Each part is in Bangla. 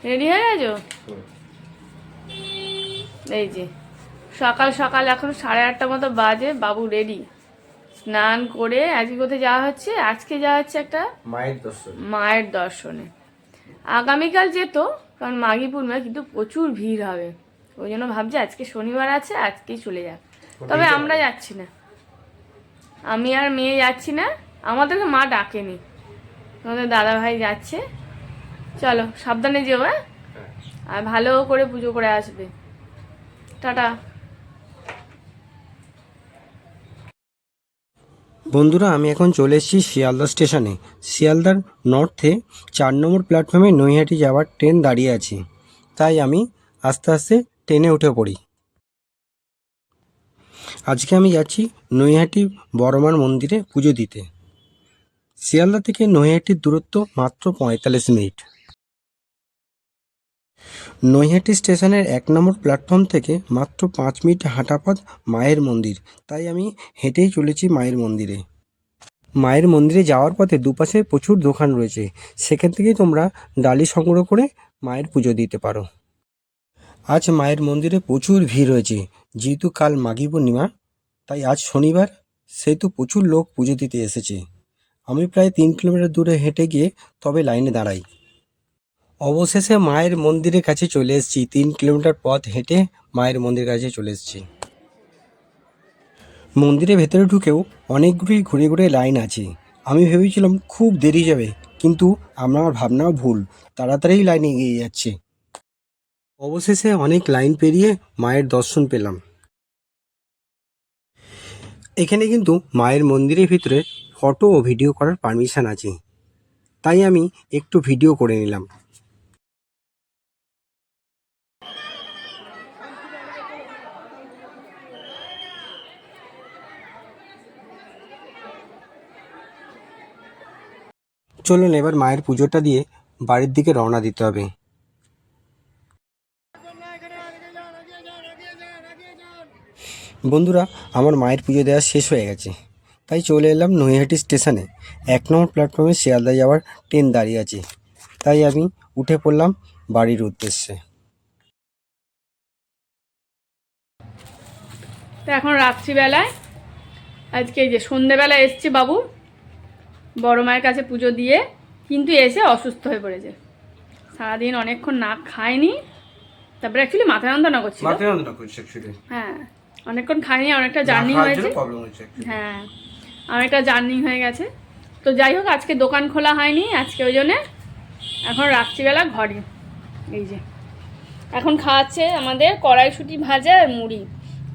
রেডি হয়ে গেছো? এই যে সকাল সকাল এখন 8:30 মতো বাজে, বাবু রেডি, স্নান করে আজকে কোথায় যাওয়া হচ্ছে? আজকে যাওয়া হচ্ছে একটা মায়ের দর্শনে। আগামীকাল যেত, কারণ মাঘী পূর্ণিমা, কিন্তু প্রচুর ভিড় হবে, ওই জন্য ভাবছি আজকে শনিবার আছে, আজকেই চলে যাক। তবে আমরা যাচ্ছি না, আমি আর মেয়ে যাচ্ছি না, আমাদেরকে মা ডাকেনি, তোমাদের দাদা ভাই যাচ্ছে। চলো সাবধানে যেও, হ্যাঁ, আর ভালো করে পুজো করে আসবে। টাটা। বন্ধুরা, আমি এখন চলে এসেছি শিয়ালদা স্টেশনে। শিয়ালদার নর্থে 4 নম্বর প্ল্যাটফর্মে নৈহাটি যাওয়ার ট্রেন দাঁড়িয়ে আছে, তাই আমি আস্তে আস্তে ট্রেনে উঠে পড়ি। আজকে আমি যাচ্ছি নৈহাটি বড়মার মন্দিরে পুজো দিতে। শিয়ালদা থেকে নৈহাটির দূরত্ব মাত্র 45 মিনিট। নৈহাটি স্টেশনের 1 নম্বর প্ল্যাটফর্ম থেকে মাত্র 5 মিনিট হাঁটা পথ মায়ের মন্দির, তাই আমি হেঁটেই চলেছি মায়ের মন্দিরে। মায়ের মন্দিরে যাওয়ার পথে দুপাশে প্রচুর দোকান রয়েছে, সেখান থেকেই তোমরা ডালি সংগ্রহ করে মায়ের পুজো দিতে পারো। আজ মায়ের মন্দিরে প্রচুর ভিড় রয়েছে, যেহেতু কাল মাঘী পূর্ণিমা, তাই আজ শনিবার, সেহেতু প্রচুর লোক পুজো দিতে এসেছে। আমি প্রায় 3 কিলোমিটার দূরে হেঁটে গিয়ে তবে লাইনে দাঁড়াই। অবশেষে মায়ের মন্দিরের কাছে চলে এসেছি। 3 কিলোমিটার পথ হেঁটে মায়ের মন্দিরের কাছে চলে এসেছি। মন্দিরের ভেতরে ঢুকেও অনেকগুলি ঘুরে ঘুরে লাইন আছে। আমি ভেবেছিলাম খুব দেরি যাবে, কিন্তু আমার ভাবনাও ভুল, তাড়াতাড়ি লাইনে এগিয়ে যাচ্ছে। অবশেষে অনেক লাইন পেরিয়ে মায়ের দর্শন পেলাম। এখানে কিন্তু মায়ের মন্দিরের ভিতরে ফটো ও ভিডিও করার পারমিশন আছে, তাই আমি একটু ভিডিও করে নিলাম। চলুন এবার মায়ের পুজোটা দিয়ে বাড়ির দিকে রওনা দিতে হবে। বন্ধুরা, আমার মায়ের পুজো দেওয়া শেষ হয়ে গেছে, তাই চলে এলাম নৈহাটি স্টেশনে। 1 নম্বর প্ল্যাটফর্মে শিয়ালদা যাওয়ার ট্রেন দাঁড়িয়ে আছে, তাই আমি উঠে পড়লাম বাড়ির উদ্দেশ্যে। তো এখন রাত্রিবেলায়, আজকে এই যে সন্ধেবেলা এসছে বাবু বড় মায়ের কাছে পুজো দিয়ে, কিন্তু এসে অসুস্থ হয়ে পড়েছে। সারাদিন অনেকক্ষণ না খায়নি, তারপরে অ্যাকচুয়ালি মাথা যন্ত্রণা করছিল। হ্যাঁ, অনেকক্ষণ খায়নি, অনেকটা জার্নি হয়েছে। হ্যাঁ, অনেকটা জার্নি হয়ে গেছে। তো যাই হোক, আজকে দোকান খোলা হয়নি আজকে, ওই জন্যে এখন রাত্রিবেলা ঘরে। এই যে এখন খাওয়াচ্ছে আমাদের কড়াইশুঁটি ভাজা আর মুড়ি।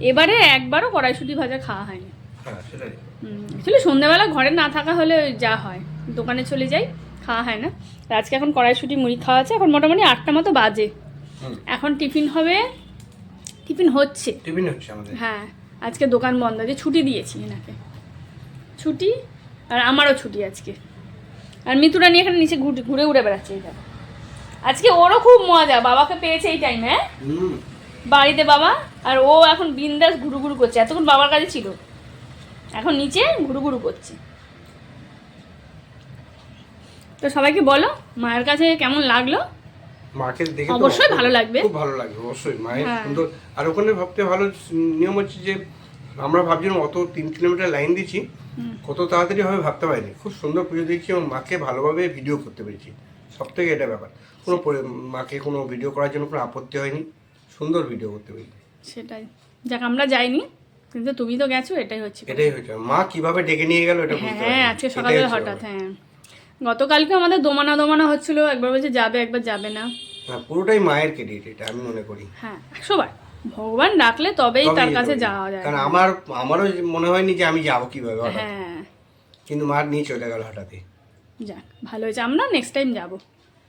এবারে একবারও কড়াইশুঁটি ভাজা খাওয়া হয়নি। অ্যাকচুয়ালি সন্ধ্যাবেলা ঘরে না থাকা হলে যা হয়, দোকানে চলে যাই, খাওয়া হয় না। আজকে এখন কড়াইশুঁটি মুড়ি খাওয়া আছে। এখন মোটামুটি 8টা মতো বাজে। এখন টিফিন হবে, টিফিন হচ্ছে আমাদের। হ্যাঁ, আজকে দোকান বন্ধ আছে, ছুটি দিয়েছি এনাকে, ছুটি, আর আমারও ছুটি আজকে। আর মিতুরা নিয়ে এখানে নিচে ঘুরে ঘুরে বেড়াচ্ছে। এটা আজকে ওরও খুব মজা, বাবাকে পেয়েছে এই টাইমে বাড়িতে বাবা, আর ও এখন বিন্দাস ঘুরু ঘুরু করছে। এতক্ষণ বাবার কাছে ছিল, এখন নিচে ঘুরু ঘুরু করছে। তো সবাইকে বলো মায়ের কাছে কেমন লাগলো। মাকে দেখে অবশ্যই ভালো লাগবে, খুব ভালো লাগবে অবশ্যই। মায়ের সুন্দর। আর ওখানে ভাবতে ভালো নিয়ম হচ্ছে যে আমরা ভাবছিলাম অত 3 কিলোমিটার লাইন দিচ্ছি, কত তাড়াতাড়ি হবে ভাবতে পারিনি। খুব সুন্দর পুজো দিচ্ছি এবং মাকে ভালোভাবে ভিডিও করতে পেরেছি, সব থেকে এটা ব্যাপার। কোনো মাকে কোনো ভিডিও করার জন্য কোনো আপত্তি হয়নি, সুন্দর ভিডিও করতে পেরেছি। সেটাই, যাক আমরা যাইনি, কিন্তু তুমি তো গেছো, এটাই হচ্ছে। মা কিভাবে ডেকে নিয়ে গেল এটা বুঝতে পারছি। হ্যাঁ, আজকে সকালে হঠাৎ। হ্যাঁ, গতকালকে আমাদের দোমানা হচ্ছিল, একবার বলছে যাবে, একবার যাবে না। হ্যাঁ, পুরোটাই মায়ের ক্রেডিট এটা আমি মনে করি। হ্যাঁ, 100বার ভগবান ডাকলে তবেই তার কাছে যাওয়া যায়। কারণ আমারও মনে হয়নি যে আমি যাবো কিভাবে, হ্যাঁ, কিন্তু মার নিয়ে চলে গেল হঠাৎই। যাক ভালো হয়েছে, আমরা নেক্সট টাইম যাবো।